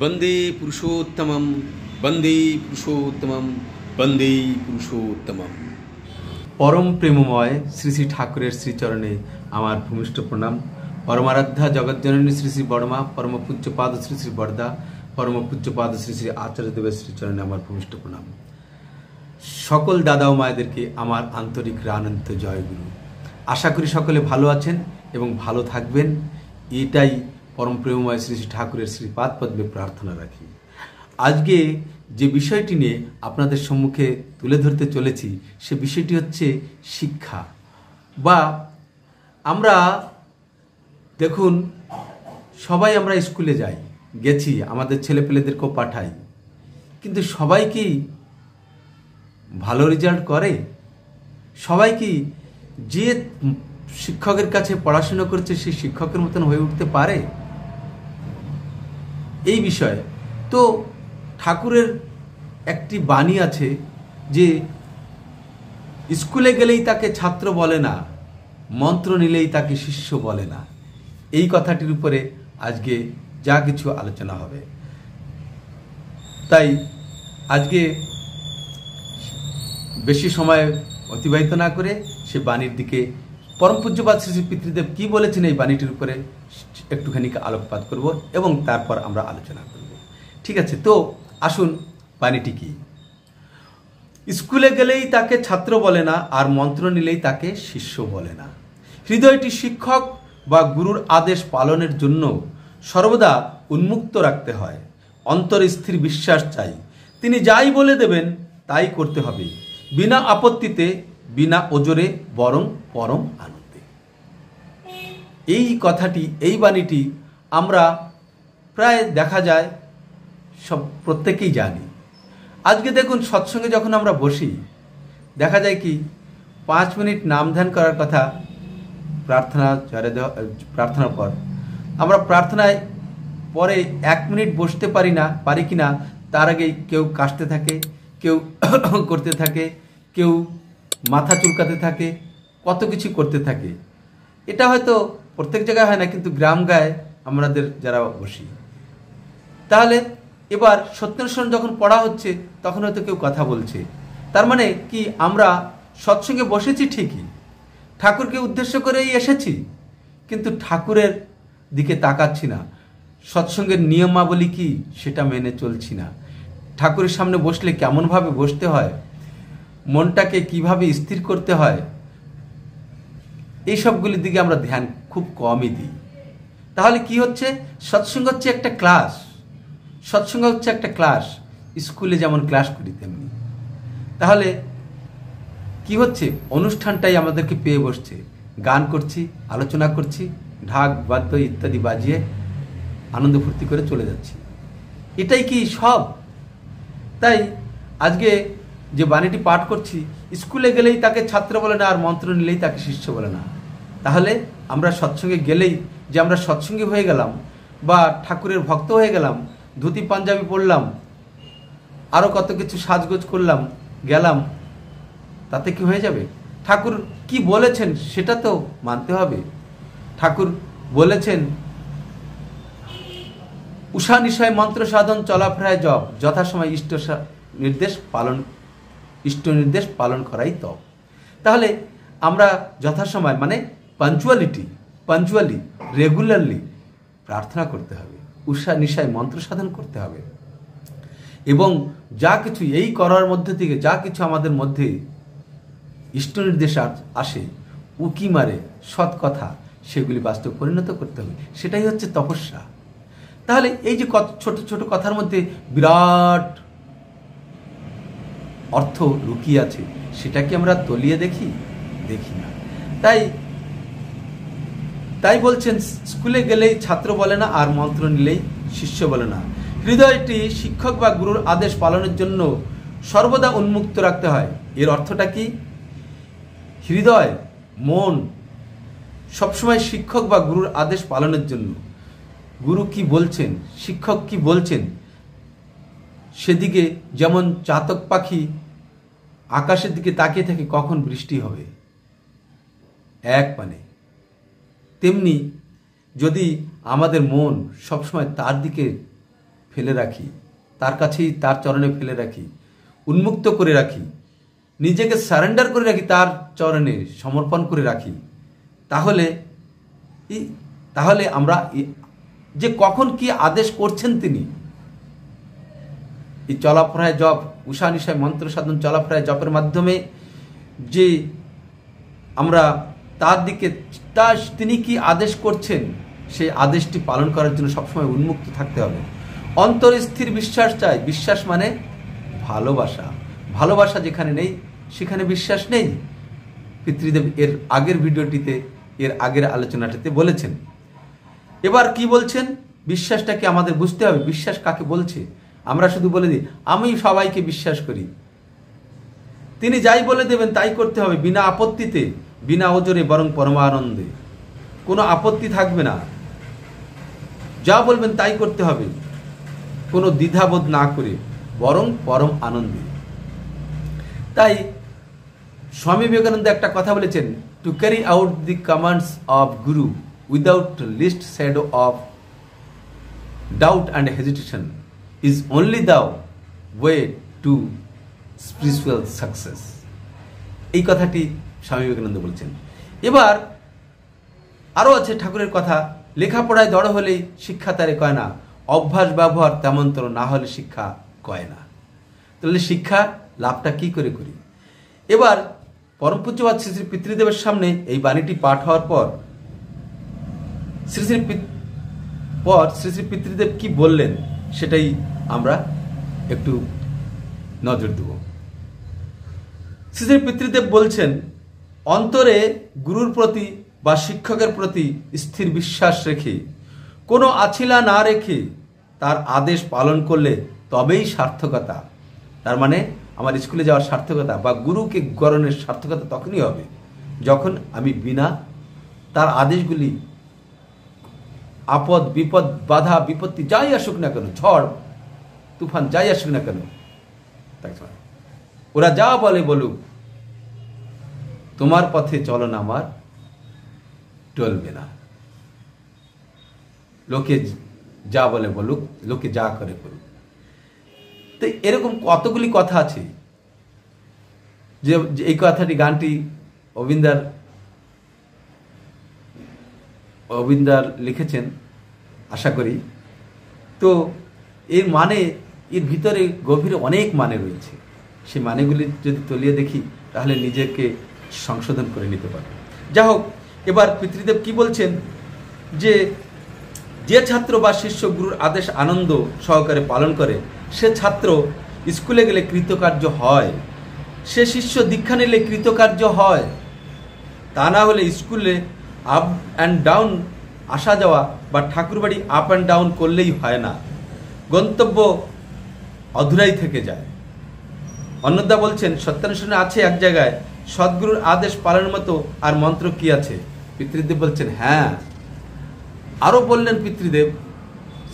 বন্দে পুরুষোত্তমম, বন্দে পুরুষোত্তমম, বন্দে পুরুষোত্তমম। পরম প্রেমময় শ্রী শ্রী ঠাকুরের শ্রীচরণে আমার ভূমিষ্ঠ প্রণাম। পরমারাধ্যা জগজ্জননী শ্রী শ্রী বড়মা, পরম পূজ্যপাদ শ্রী শ্রী বরদা, পরম পূজ্যপাদ শ্রী শ্রী আচার্যদেবের শ্রীচরণে আমার ভূমিষ্ঠ প্রণাম। সকল দাদা ও মায়েদেরকে আমার আন্তরিক রানন্ত জয়গুরু। আশা করি সকলে ভালো আছেন এবং ভালো থাকবেন, এটাই পরম প্রেমময় শ্রী শ্রী ঠাকুরের শ্রীপাদ পদ্মে প্রার্থনা রাখি। আজকে যে বিষয়টি নিয়ে আপনাদের সম্মুখে তুলে ধরতে চলেছি সে বিষয়টি হচ্ছে শিক্ষা। বা আমরা দেখুন, সবাই আমরা স্কুলে যাই, গেছি, আমাদের ছেলেপেলেদেরকেও পাঠাই, কিন্তু সবাই কি ভালো রেজাল্ট করে? সবাই কি যে শিক্ষকের কাছে পড়াশোনা করছে সেই শিক্ষকের মতন হয়ে উঠতে পারে? এই বিষয়ে তো ঠাকুরের একটি বাণী আছে যে স্কুলে গেলেই তাকে ছাত্র বলে না, মন্ত্র নিলেই তাকে শিষ্য বলে না। এই কথাটির উপরে আজকে যা কিছু আলোচনা হবে। তাই আজকে বেশি সময় অতিবাহিত না করে সে বাণীর দিকে, পরম পূজ্যপাদ শ্রী শ্রী পিতৃদেব কি বলেছেন এই বাণীটির উপরে একটুখানি আলোকপাত করব এবং তারপর আমরা আলোচনা করব। ঠিক আছে, তো আসুন বাণীটি কি। স্কুলে গেলেই তাকে ছাত্র বলে না, আর মন্ত্র নিলেই তাকে শিষ্য বলে না। হৃদয়টি শিক্ষক বা গুরুর আদেশ পালনের জন্য সর্বদা উন্মুক্ত রাখতে হয়। অন্তর স্থির বিশ্বাস চাই, তিনি যাই বলে দেবেন তাই করতে হবে, বিনা আপত্তিতে, বিনা ওজরে, বরং পরম আনন্দে। এই কথাটি, এই বাণীটি আমরা প্রায় দেখা যায় সব প্রত্যেকেই জানি। আজকে দেখুন, সৎসঙ্গে যখন আমরা বসি দেখা যায় কি 5 মিনিট নাম ধ্যান করার কথা প্রার্থনার পর আমরা প্রার্থনায় পরে 1 মিনিট বসতে পারি কিনা তার আগেই কেউ কাশতে থাকে, কেউ করতে থাকে, কেউ মাথা চুলকাতে থাকে, কত কিছু করতে থাকে। এটা হয়তো প্রত্যেক জায়গায় হয় না, কিন্তু গ্রাম গায়ে আমাদের যারা বসি, তাহলে এবার সত্যনারায়ণ যখন পড়া হচ্ছে তখন হয়তো কেউ কথা বলছে। তার মানে কি, আমরা সৎসঙ্গে বসেছি ঠিকই, ঠাকুরকে উদ্দেশ্য করেই এসেছি, কিন্তু ঠাকুরের দিকে তাকাচ্ছি না। সৎসঙ্গের নিয়মাবলী কি সেটা মেনে চলছি না। ঠাকুরের সামনে বসলে কেমনভাবে বসতে হয়, মনটাকে কিভাবে স্থির করতে হয়, এই সবগুলির দিকে আমরা ধ্যান খুব কমই দিই। তাহলে কি হচ্ছে, সৎসঙ্গ হচ্ছে একটা ক্লাস। সৎসঙ্গ হচ্ছে একটা ক্লাস, স্কুলে যেমন ক্লাস করি তেমনি। তাহলে কি হচ্ছে, অনুষ্ঠানটাই আমাদেরকে পেয়ে বসছে, গান করছি, আলোচনা করছি, ঢাক বাদ্য ইত্যাদি বাজিয়ে আনন্দ ফুর্তি করে চলে যাচ্ছি। এটাই কি সব? তাই আজকে যে বাণীটি পাঠ করছি, স্কুলে গেলেই তাকে ছাত্র বলে না, আর মন্ত্র নিলেই তাকে শিষ্য বলে না। তাহলে আমরা সৎসঙ্গে গেলেই যে আমরা সৎসঙ্গী হয়ে গেলাম বা ঠাকুরের ভক্ত হয়ে গেলাম, ধুতি পাঞ্জাবি পরলাম, আরও কত কিছু সাজগোজ করলাম, গেলাম, তাতে কি হয়ে যাবে? ঠাকুর কি বলেছেন সেটা তো মানতে হবে। ঠাকুর বলেছেন, উষা নিশয় মন্ত্র সাধন, চলাফেরায় জপ, যথাসময় ইষ্ট নির্দেশ পালন করাই তপ। তাহলে আমরা যথাসময় মানে পাঞ্চুয়ালি রেগুলারলি প্রার্থনা করতে হবে, উষা নিশায় মন্ত্র সাধন করতে হবে, এবং যা কিছু এই করার মধ্যে থেকে যা কিছু আমাদের মধ্যে ইষ্ট নির্দেশ আসে, উকি মারে সৎ কথা, সেগুলি বাস্তব পরিণত করতে হবে। সেটাই হচ্ছে তপস্যা। তাহলে এই যে ছোট ছোট কথার মধ্যে বিরাট অর্থ লুকিয়ে আছে, সেটা কি আমরা তলিয়ে দেখি না। তাই বলছেন, স্কুলে গেলেই ছাত্র বলে না, আর মন্ত্র নিলেই শিষ্য বলে না। হৃদয়টি শিক্ষক বা গুরুর আদেশ পালনের জন্য সর্বদা উন্মুক্ত রাখতে হয়। এর অর্থটা কি? হৃদয়, মন সবসময় শিক্ষক বা গুরুর আদেশ পালনের জন্য। গুরু কি বলছেন, শিক্ষক কি বলছেন, সেদিকে যেমন চাতক পাখি আকাশের দিকে তাকিয়ে থাকে কখন বৃষ্টি হবে, এক মানে তেমনি যদি আমাদের মন সবসময় তার দিকে ফেলে রাখি, তার কাছেই তার চরণে ফেলে রাখি, উন্মুক্ত করে রাখি, নিজেকে সারেন্ডার করে রাখি, তার চরণে সমর্পণ করে রাখি, তাহলে আমরা যে কখন কি আদেশ করছেন তিনি, এই চলাফেরায় জপ, উষা নিশায় মন্ত্র সাধন চলাফেরায় জপের মাধ্যমে যে আমরা তার দিকে তিনি কি আদেশ করছেন সেই আদেশটি পালন করার জন্য সবসময় উন্মুক্ত থাকতে হবে। অন্তরে স্থির বিশ্বাস চাই। বিশ্বাস মানে ভালোবাসা। ভালোবাসা যেখানে নেই সেখানে বিশ্বাস নেই। পিতৃদেব এর আগের ভিডিওটিতে, এর আগের আলোচনাটিতে বলেছেন। এবার কি বলছেন? বিশ্বাসটাকে আমাদের বুঝতে হবে। বিশ্বাস কাকে বলছে? আমরা শুধু বলে দিই আমি সবাইকে বিশ্বাস করি। তিনি যাই বলে দেবেন তাই করতে হবে, বিনা আপত্তিতে, বিনা ওজরে, বরং পরমানন্দে। কোনো আপত্তি থাকবে না, যা বলবেন তাই করতে হবে, কোনো দ্বিধাবোধ না করে, বরং পরম আনন্দে। তাই স্বামী বিবেকানন্দ একটা কথা বলেছেন, to carry out the commands of guru without least shadow of doubt and hesitation is only the way to spiritual success. এই কথাটি স্বামী বিবেকানন্দ বলছেন। এবার আরও আছে ঠাকুরের কথা, লেখাপড়ায় দড় হলেই শিক্ষা তারে কয় না, অভ্যাস ব্যবহার তেমনতর না হলে শিক্ষা কয় না। তাহলে শিক্ষা লাভটা কি করে করি? এবার পরম পূজ্যপাদ শ্রী শ্রী পিতৃদেবের সামনে এই বাণীটি পাঠ হওয়ার পর শ্রী শ্রী পিতৃদেব কি বললেন সেটাই আমরা একটু নজর দেব। শ্রী শ্রী পিতৃদেব বলছেন, অন্তরে গুরুর প্রতি বা শিক্ষকের প্রতি স্থির বিশ্বাস রেখে, কোনো আছিলা না রেখে তার আদেশ পালন করলে তবেই সার্থকতা। তার মানে আমার স্কুলে যাওয়ার সার্থকতা বা গুরুকে গ্রহণের সার্থকতা তখনই হবে যখন আমি বিনা তার আদেশগুলি, আপদ বিপদ বাধা বিপত্তি যাই আসুক না কেন, ঝড় তুফান যাই আসুক না কেন, ওরা যা বলে বলুক, তোমার পথে চলন আমার টলবে না। লোকে যা বলে বলুক, লোকে যা করে করুক। তো এরকম কতগুলি কথা আছে যে এই কথাটি, গানটি অবিন্দার লিখেছেন আশা করি। তো এর মানে, এর ভিতরে গভীরে অনেক মানে রয়েছে। সেই মানেগুলি যদি তলিয়ে দেখি তাহলে নিজেকে সংশোধন করে নিতে পারবে। যা হোক, এবার পিতৃদেব কি বলছেন, যে ছাত্র বা শিষ্য গুরুর আদেশ আনন্দ সহকারে পালন করে সে ছাত্র স্কুলে গেলে কৃতকার্য হয়, সে শিষ্য দীক্ষা নিলে কৃতকার্য হয়। তা না হলে স্কুলে আপ অ্যান্ড ডাউন আসা যাওয়া বা ঠাকুরবাড়ি আপ অ্যান্ড ডাউন করলেই হয় না, গন্তব্য অধুরাই থেকে যায়। অন্নদা বলছেন, সত্যানুষ্ঠানে আছে এক জায়গায়, সদ্গুরুর আদেশ পালনের মতো আর মন্ত্র কি আছে? পিতৃদেব বলছেন, হ্যাঁ। আরো বললেন পিতৃদেব,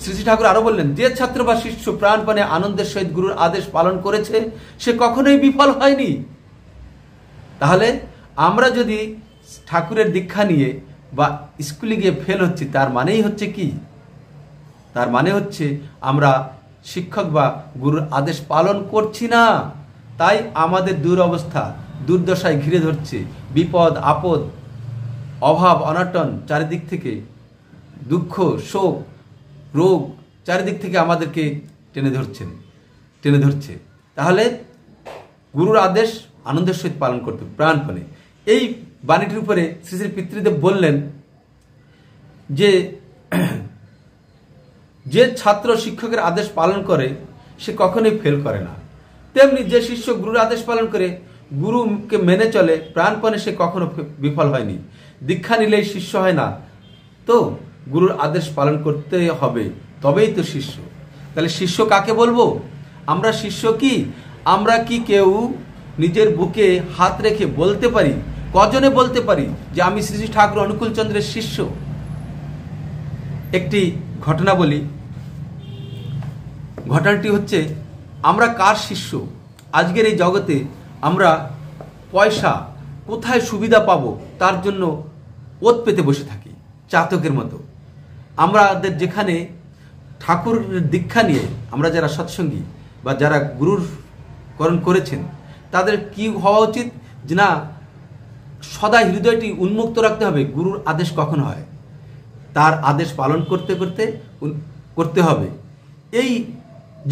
শ্রী শ্রী ঠাকুর আরো বললেন, যে ছাত্র বা শিষ্য প্রাণপণে আনন্দের সহিত গুরুর আদেশ পালন করেছে সে কখনোই বিফল হয়নি। তাহলে আমরা যদি ঠাকুরের দীক্ষা নিয়ে বা স্কুলে গিয়ে ফেল হচ্ছি, তার মানেই হচ্ছে কি? তার মানে হচ্ছে আমরা শিক্ষক বা গুরুর আদেশ পালন করছি না। তাই আমাদের দুরবস্থা, দুর্দশায় ঘিরে ধরছে, বিপদ আপদ, অভাব অনটন, চারিদিক থেকে দুঃখ শোক রোগ চারিদিক থেকে আমাদেরকে টেনে ধরছে। তাহলে গুরুর আদেশ আনন্দের সহিত পালন করতে প্রাণপণে। এই বাণীটির উপরে শ্রী শ্রী পিতৃদেব বললেন যে ছাত্র শিক্ষকের আদেশ পালন করে সে কখনোই ফেল করে না, তেমনি যে শিষ্য গুরুর আদেশ পালন করে, গুরুকে মেনে চলে প্রাণপণে, সে কখনো বিফল হয়নি। দীক্ষা নিলেই শিষ্য হয় না, তো গুরুর আদেশ পালন করতে হবে, তবেই তো শিষ্য। তাহলে শিষ্য কাকে বলবো? আমরা শিষ্য কি? আমরা কি কেউ নিজের বুকে হাত রেখে বলতে পারি? কজনে বলতে পারি যে আমি শ্রী শ্রী ঠাকুর অনুকূল চন্দ্রের শিষ্য? একটি ঘটনা বলি। ঘটনাটি হচ্ছে, আমরা কার শিষ্য? আজকের এই জগতে আমরা পয়সা কোথায় সুবিধা পাবো তার জন্য ওত পেতে বসে থাকি, চাতকের মতো। আমাদের যেখানে ঠাকুর দীক্ষা নিয়ে আমরা যারা সৎসঙ্গী বা যারা গুরুর করণ করেছেন তাদের কি হওয়া উচিত, যে না সদা হৃদয়টি উন্মুক্ত রাখতে হবে। গুরুর আদেশ কখন হয়, তার আদেশ পালন করতে করতে হবে। এই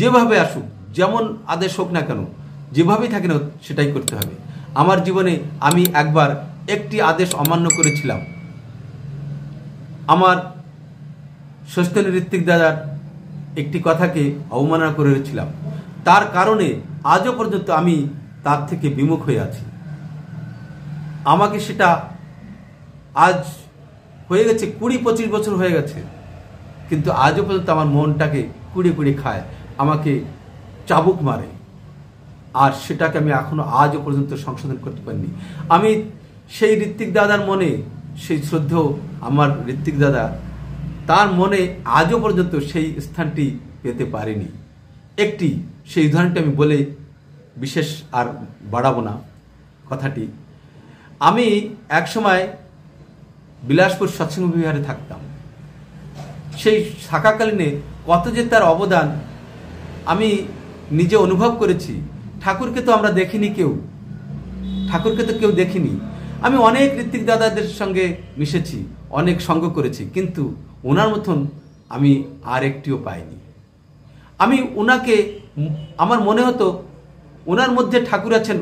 যেভাবে আসুক, যেমন আদেশ হোক না কেন, যেভাবেই থাকে না সেটাই করতে হবে। আমার জীবনে আমি একবার একটি আদেশ অমান্য করেছিলাম। আমার সস্তনী ঋত্বিক দাদার একটি কথাকে অবমাননা করেছিলাম, তার কারণে আজও পর্যন্ত আমি তার থেকে বিমুখ হয়ে আছি। আমাকে সেটা আজ হয়ে গেছে 20-25 বছর হয়ে গেছে, কিন্তু আজও পর্যন্ত আমার মনটাকে কুড়ে খায়, আমাকে চাবুক মারে, আর সেটাকে আমি এখনো আজও পর্যন্ত সংশোধন করতে পারিনি। আমি সেই ঋত্বিক দাদার মনে, সেই শ্রদ্ধেয় আমার ঋত্বিক দাদা, তার মনে আজও পর্যন্ত সেই স্থানটি পেতে পারিনি। একটি সেই উদাহরণটি আমি বলে বিশেষ আর বাড়াবো না কথাটি। আমি একসময় বিলাসপুর সৎসঙ্গ বিহারে থাকতাম। সেই থাকাকালীনে কত যে তার অবদান আমি নিজে অনুভব করেছি। ঠাকুরকে তো আমরা দেখিনি, ঠাকুরকে তো কেউ দেখিনি। আমি অনেক ঋত্বিক দাদাদের সঙ্গে মিশেছি, অনেক সঙ্গ করেছি, কিন্তু ওনার মতন আমি আর একটিও পাইনি। আমি ওনাকে, আমার মনে হতো ওনার মধ্যে ঠাকুর আছেন,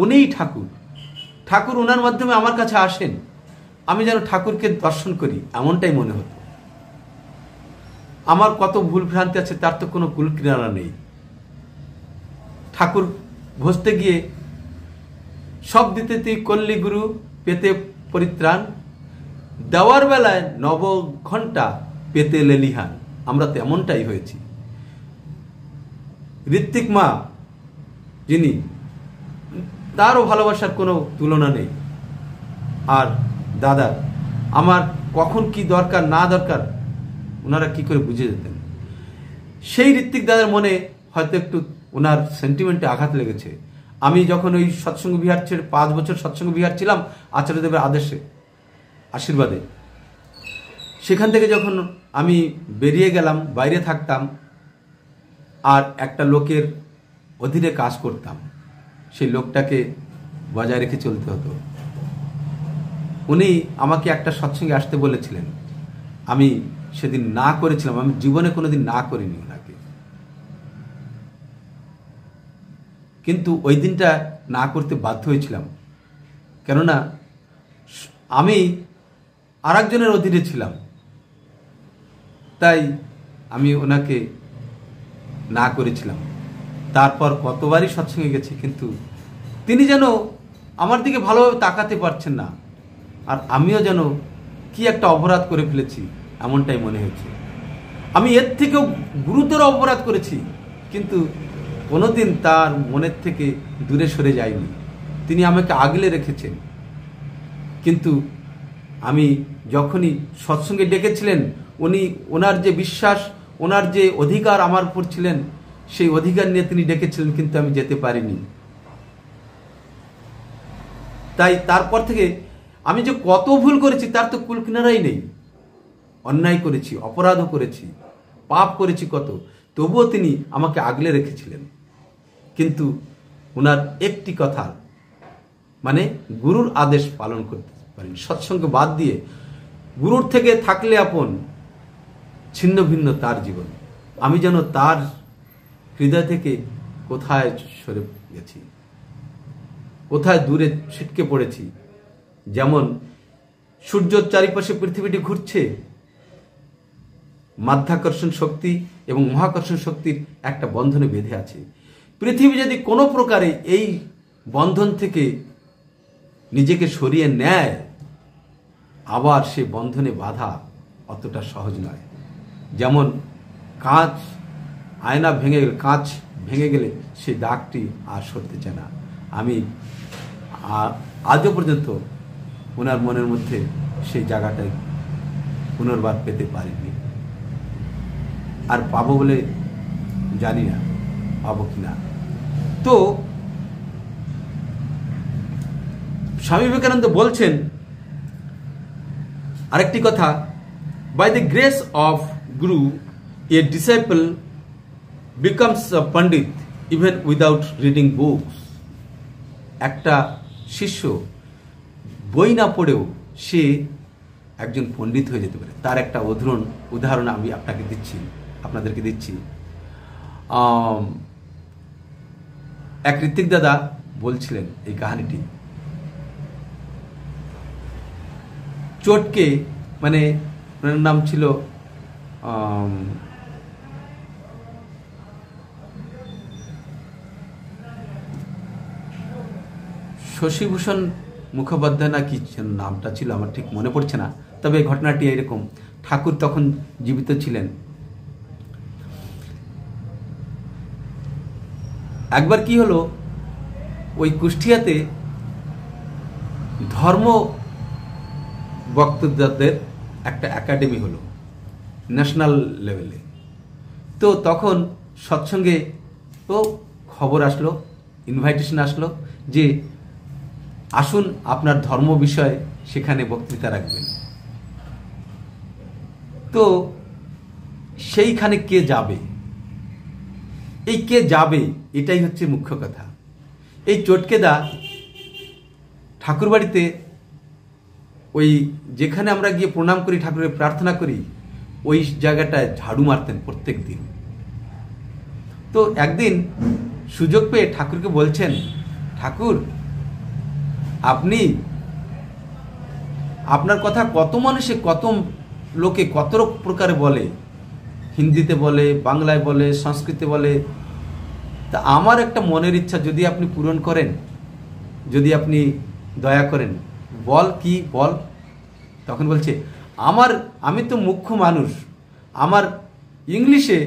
উনিই ঠাকুর, ঠাকুর ওনার মাধ্যমে আমার কাছে আসেন, আমি যেন ঠাকুরকে দর্শন করি, এমনটাই মনে হতো। আমার কত ভুল ভ্রান্তি আছে তার তো কোনো কুল কিনারা নেই। ঠাকুর ভজতে গিয়ে সব দিতে তুই করলি গুরু, পেতে পরিত্রাণ, দেওয়ার বেলায় 9 ঘন্টা পেতে লেলিহান। আমরা তো এমনটাই হয়েছি। ঋত্বিক মা যিনি, তারও ভালোবাসার কোনো তুলনা নেই। আর দাদা, আমার কখন কি দরকার না দরকার ওনারা কি করে বুঝে যেতেন। সেই ঋত্বিক দাদার মনে হয়তো একটু ওনার সেন্টিমেন্টে আঘাত লেগেছে। আমি যখন ওই সৎসঙ্গ বিহার ছেড়ে 5 বছর সৎসঙ্গ বিহার ছিলাম আচার্যদেবের আদেশে, আশীর্বাদে, সেখান থেকে যখন আমি বেরিয়ে গেলাম, বাইরে থাকতাম আর একটা লোকের অধীনে কাজ করতাম, সেই লোকটাকে বজায় রেখে চলতে হতো। উনি আমাকে একটা সৎসঙ্গে আসতে বলেছিলেন, আমি সেদিন না করেছিলাম। আমি জীবনে কোনোদিন না করিনি ওনাকে, কিন্তু ওই দিনটা না করতে বাধ্য হয়েছিলাম। কেননা আমি আরেকজনের অধীনে ছিলাম, তাই আমি ওনাকে না করেছিলাম। তারপর কতবারই সৎসঙ্গে গেছি, কিন্তু তিনি যেন আমার দিকে ভালোভাবে তাকাতে পারছেন না, আর আমিও যেন কি একটা অপরাধ করে ফেলেছি এমনটাই মনে হয়েছে। আমি এর থেকেও গুরুতর অপরাধ করেছি, কিন্তু কোনোদিন তার মনের থেকে দূরে সরে যায়নি। তিনি আমাকে আগলে রেখেছেন। কিন্তু আমি যখনই সৎসঙ্গে ডেকেছিলেন, উনি ওনার যে বিশ্বাস, ওনার যে অধিকার আমার উপর ছিলেন, সেই অধিকার নিয়ে তিনি ডেকেছিলেন, কিন্তু আমি যেতে পারিনি। তাই তারপর থেকে আমি যে কত ভুল করেছি তার তো কুল কিনারাই নেই। অন্যায় করেছি, অপরাধও করেছি, পাপ করেছি কত, তবুও তিনি আমাকে আগলে রেখেছিলেন। কিন্তু ওনার একটি কথা, মানে গুরুর আদেশ পালন করতে পারেন, সৎসঙ্গ বাদ দিয়ে গুরুর থেকে থাকলে আপন, ছিন্ন ভিন্ন তার জীবন। আমি যেন তার হৃদয় থেকে কোথায় সরে গেছি, কোথায় দূরে ছিটকে পড়েছি। যেমন সূর্যের চারিপাশে পৃথিবীটি ঘুরছে, মাধ্যাকর্ষণ শক্তি এবং মহাকর্ষণ শক্তির একটা বন্ধনে বেঁধে আছে। পৃথিবী যদি কোনো প্রকারে এই বন্ধন থেকে নিজেকে সরিয়ে নেয়, আবার সে বন্ধনে বাধা অতটা সহজ নয়। যেমন কাঁচ, আয়না ভেঙে গেলে, কাঁচ ভেঙে গেলে সেই দাগটি আর সরতে চায় না। আমি আজও পর্যন্ত ওনার মনের মধ্যে সেই জায়গাটাই পুনর্বার পেতে পারিনি, আর পাবো বলে জানি না পাবো কিনা। তো স্বামী বিবেকানন্দ বলছেন আরেকটি কথা, by the grace of Guru A disciple becomes a pandit even without reading books. একটা শিষ্য বই না পড়েও সে একজন পণ্ডিত হয়ে যেতে পারে। তার একটা উদাহরণ আমি আপনাদেরকে দিচ্ছি। এক ঋত্বিক দাদা বলছিলেন এই কাহিনীটি। চটকে মানে ওনার নাম ছিল শশীভূষণ মুখোপাধ্যায় না কি নামটা ছিল, আমার ঠিক মনে পড়ছে না। তবে এই ঘটনাটি এরকম, ঠাকুর তখন জীবিত ছিলেন। একবার কি হলো, ওই কুষ্টিয়াতে ধর্ম বক্তৃতাদের একটা একাডেমি হলো ন্যাশনাল লেভেলে। তো তখন সৎসঙ্গে তো খবর আসলো, ইনভাইটেশন আসলো যে আসুন আপনার ধর্ম বিষয়ে সেখানে বক্তৃতা রাখবেন। তো সেইখানে কে যাবে, এই কে যাবে এটাই হচ্ছে মুখ্য কথা। এই চটকেদা ঠাকুর বাড়িতে ওই যেখানে আমরা গিয়ে প্রণাম করি, ঠাকুরের প্রার্থনা করি, ওই জায়গাটায় ঝাড়ু মারতেন প্রত্যেক দিন। তো একদিন সুযোগ পেয়ে ঠাকুরকে বলছেন, ঠাকুর আপনি আপনার কথা কত মানুষে কত লোকে কত প্রকারে বলে, হিন্দিতে বলে, বাংলায় বলে, সংস্কৃতে বলে, তা আমার একটা মনের ইচ্ছা যদি আপনি পূরণ করেন, যদি আপনি দয়া করেন, বল কি বল। তখন বলছে আমি তো মুখ্য মানুষ, আমার ইংলিশে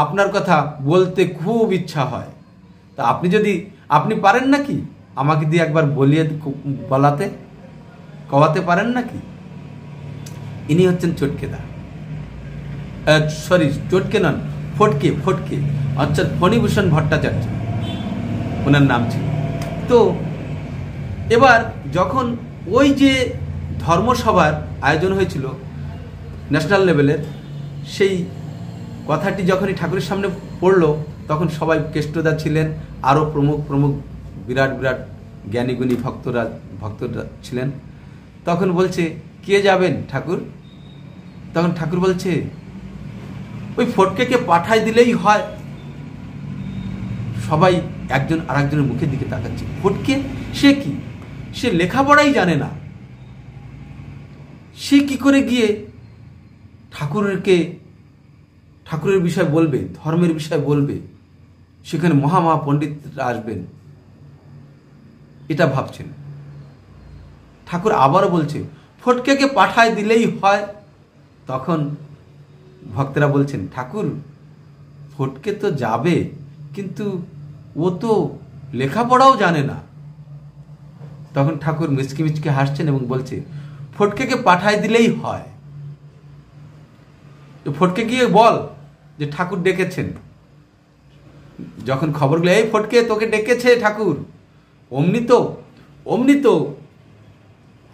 আপনার কথা বলতে খুব ইচ্ছা হয়, তা আপনি পারেন নাকি আমাকে দিয়ে একবার কওয়াতে পারেন নাকি। ইনি হচ্ছেন চটকেদা, চটকে নন, ফটকে অর্থাৎ ফণীভূষণ ভট্টাচার্য ওনার নাম ছিল। তো এবার যখন ওই যে ধর্মসভার আয়োজন হয়েছিল ন্যাশনাল লেভেলের, সেই কথাটি যখনই ঠাকুরের সামনে পড়লো, তখন সবাই কেষ্টদা ছিলেন, আরও প্রমুখ বিরাট জ্ঞানীগুণী ভক্তরা ছিলেন। তখন বলছে কে যাবেন ঠাকুর। তখন ঠাকুর বলছে ওই ফটকেকে পাঠাই দিলেই হয়। সবাই একজন আরেকজনের মুখের দিকে তাকাচ্ছে। ফটকে সে কি, সে লেখাপড়াই জানে না, সে কি করে গিয়ে ঠাকুরের বিষয় বলবে, ধর্মের বিষয় বলবে, সেখানে মহা পণ্ডিতরা আসবেন, এটা ভাবছেন। ঠাকুর আবারও বলছে ফটকেকে পাঠায় দিলেই হয়। তখন ভক্তরা বলছেন ঠাকুর ফটকে তো যাবে, কিন্তু ও তো লেখাপড়াও জানে না। তখন ঠাকুর মিচকি হাসছেন এবং বলছে ফটকেকে পাঠায় দিলেই হয়। ফটকে গিয়ে বল যে ঠাকুর ডেকেছেন। যখন খবরগুলো, এই ফটকে তোকে ডেকেছে ঠাকুর, অমনি তো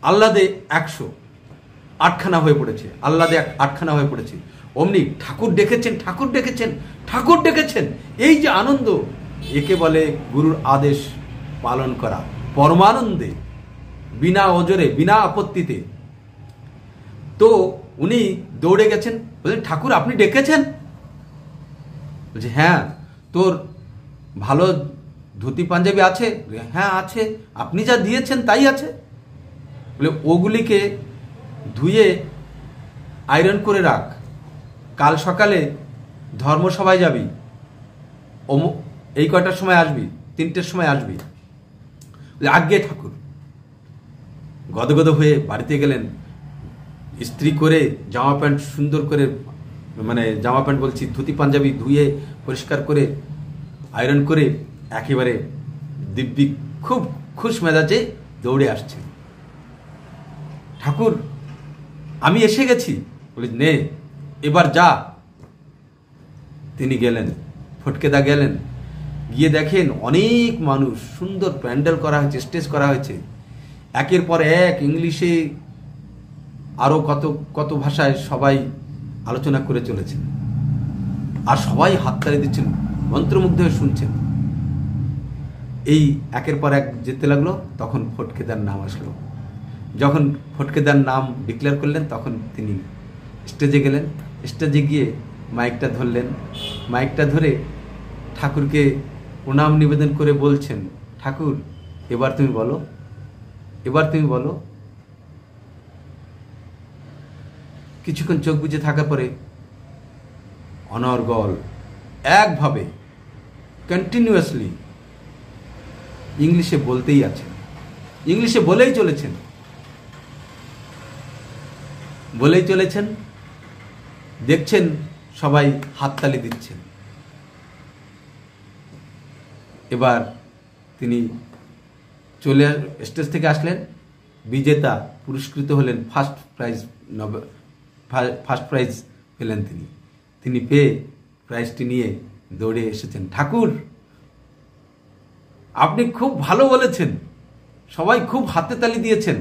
আহ্লাদে 108খানা হয়ে পড়েছে, অমনি ঠাকুর ডেকেছেন। এই যে আনন্দ, একে বলে গুরুর আদেশ পালন করা পরমানন্দে, বিনা ওজরে, বিনা আপত্তিতে। তো উনি দৌড়ে গেছেন, বলছেন ঠাকুর আপনি ডেকেছেন? বলছে হ্যাঁ, তোর ভালো ধুতি পাঞ্জাবি আছে? হ্যাঁ আছে। আপনি যা দিয়েছেন তাই আছে। বলে ওগুলিকে ধুয়ে আয়রন করে রাখ, কাল সকালে ধর্মসভায় যাবি, এই কয়টার সময় আসবি, 3টের সময় আসবি। আজ্ঞে ঠাকুর। গদগদ হয়ে বাড়িতে গেলেন, ইস্ত্রি করে জামা প্যান্ট সুন্দর করে, মানে জামা প্যান্ট বলছি, ধুতি পাঞ্জাবি ধুয়ে পরিষ্কার করে আয়রন করে একেবারে দিব্যি খুব খুশ মেজাজে দৌড়ে আসছে। ঠাকুর আমি এসে গেছি। বলি নে এবার যা। তিনি গেলেন, ফটকেদা গেলেন, গিয়ে দেখেন অনেক মানুষ, সুন্দর প্যান্ডেল করা হয়েছে, স্টেজ করা হয়েছে, একের পর এক ইংলিশে আরো কত ভাষায় সবাই আলোচনা করে চলেছেন। আর সবাই হাততালি দিচ্ছেন, মন্ত্রমুগ্ধ হয়ে শুনছেন। এই একের পর এক যেতে লাগলো। তখন ফটকেদার নাম আসলো। যখন ফটকেদার নাম ডিক্লেয়ার করলেন তখন তিনি স্টেজে গেলেন। স্টেজে গিয়ে মাইকটা ধরলেন। মাইকটা ধরে ঠাকুরকে প্রণাম নিবেদন করে বলছেন, ঠাকুর এবার তুমি বলো, এবার তুমি বলো। কিছুক্ষণ চোখ বুজে থাকার পরে অনর্গল একভাবে কন্টিনিউয়াসলি ইংলিশে বলতেই আছেন, ইংলিশে বলেই চলেছেন। দেখছেন সবাই হাততালি দিচ্ছেন। এবার তিনি স্টেজ থেকে আসলেন। বিজেতা পুরস্কৃত হলেন, ফার্স্ট প্রাইজ পেলেন তিনি পেয়ে প্রাইজটি নিয়ে দৌড়ে এসেছেন। ঠাকুর আপনি খুব ভালো বলেছেন, সবাই খুব হাতে তালি দিয়েছেন,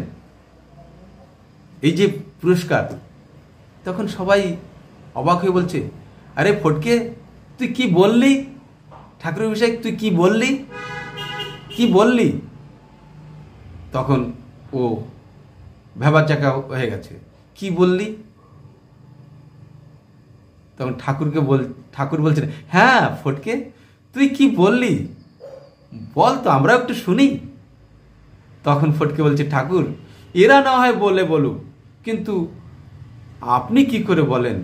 এই যে পুরস্কার। তখন সবাই অবাক হয়ে বলছে, আরে ফটকে তুই কি বললি, ঠাকুরের বিষয়ে তুই কি বললি? তখন ও ভেবাচাকা হয়ে গেছে, কি বললি? তখন ঠাকুর বলছেন, হ্যাঁ ফটকে তুই কি বললি বল তো, আমরা একটু শুনি। তখন ফটকে বলছে, ঠাকুর এরা না হয় বলুক, কিন্তু আপনি কি করে বলেন?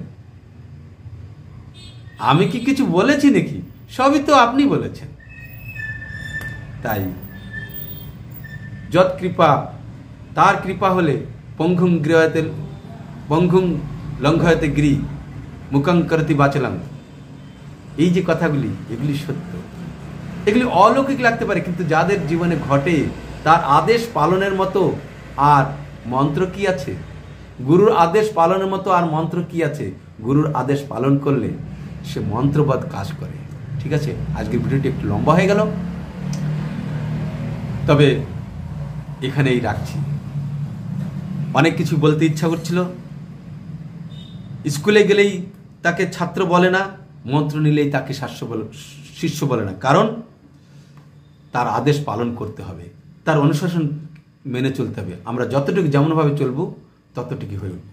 আমি কি কিছু বলেছি নাকি? সবই তো আপনি বলেছেন। তাই যৎ কৃপা, তার কৃপা হলে পঙ্গুং লঙ্ঘয়তে গিরি মুখং করতি বাচলাম। এই যে কথাগুলি, এগুলি সত্য, এগুলি অলৌকিক লাগতে পারে, কিন্তু যাদের জীবনে ঘটে তার আদেশ পালনের মতো আর মন্ত্র কি আছে? গুরুর আদেশ পালনের মতো আর মন্ত্র কি আছে? গুরুর আদেশ পালন করলে সে মন্ত্রবৎ কাজ করে। ঠিক আছে, আজকের ভিডিওটি একটু লম্বা হয়ে গেল, তবে এখানেই রাখছি। অনেক কিছু বলতে ইচ্ছা করছিল। স্কুলে গেলেই তাকে ছাত্র বলে না, মন্ত্র নিলেই তাকে শিষ্য বলে না, কারণ তার আদেশ পালন করতে হবে, তার অনুশাসন মেনে চলতে হবে। আমরা যতটুকু যেমনভাবে চলবো ততটুকু হয়ে উঠব।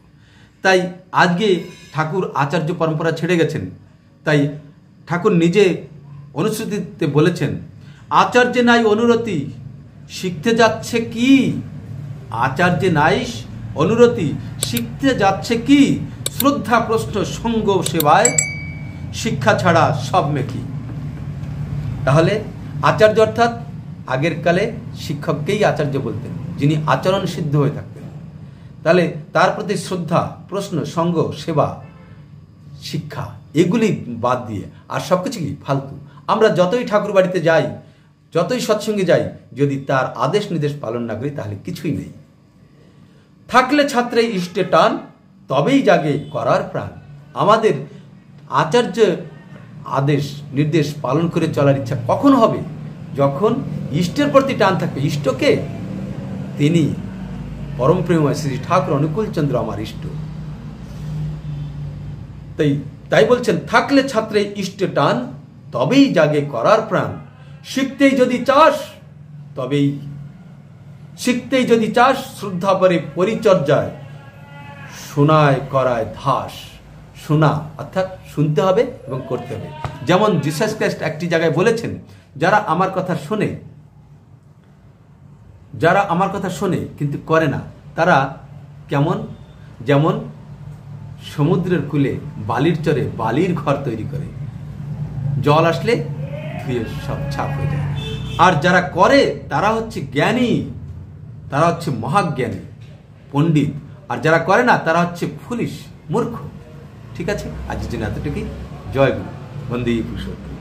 তাই আজকে ঠাকুর আচার্য পরম্পরা ছেড়ে গেছেন। তাই ঠাকুর নিজে অনুশ্রুতিতে বলেছেন, আচার্যে নাই অনুরতি শিখতে যাচ্ছে কি? আচার্যে নাই অনুরতি শিখতে যাচ্ছে কি? শ্রদ্ধা প্রশ্ন সঙ্গ সেবায় শিক্ষা ছাড়া সব মেকি। তাহলে আচার্য অর্থাৎ আগের কালে শিক্ষককেই আচার্য বলতেন, যিনি আচরণ সিদ্ধ হয়ে থাকতেন। তাহলে তার প্রতি শ্রদ্ধা, প্রশ্ন, সঙ্গ, সেবা, শিক্ষা, এগুলি বাদ দিয়ে আর সবকিছু কি ফালতু। আমরা যতই ঠাকুর বাড়িতে যাই, যতই সৎসঙ্গে যাই, যদি তার আদেশ নির্দেশ পালন না করি তাহলে কিছুই নেই। থাকলে ছাত্রে ইষ্টে টান, তবেই জাগে করার প্রাণ। আমাদের আচার্য আদেশ নির্দেশ পালন করে চলার ইচ্ছা কখন হবে? যখন ইষ্টের প্রতি টান থাকবে। ইষ্টকে? তিনি পরম প্রেমময় শ্রী ঠাকুর অনুকূল চন্দ্র আমার ইষ্ট। তাই বলছেন, থাকলে ছাত্রে ইষ্টে টান, তবেই জাগে করার প্রাণ। শিখতেই যদি চাস শ্রদ্ধা পরে পরিচর্যায়, শোনায় করায় ধাস। শোনা অর্থাৎ শুনতে হবে এবং করতে হবে। যেমন জিসাস খ্রিস্ট একটি জায়গায় বলেছেন, যারা আমার কথা শোনে কিন্তু করে না, তারা কেমন? যেমন সমুদ্রের কূলে বালির চরে বালির ঘর তৈরি করে, জল আসলে ধুয়ে সব ছাপ হয়ে যায়। আর যারা করে তারা হচ্ছে জ্ঞানী, তারা হচ্ছে মহাজ্ঞানী পণ্ডিত। আর যারা করে না তারা হচ্ছে ফুলিশ, মূর্খ। ঠিক আছে, আজকের জন্য এতটুকুই। জয় গুরু, বন্দে পুরুষোত্তম।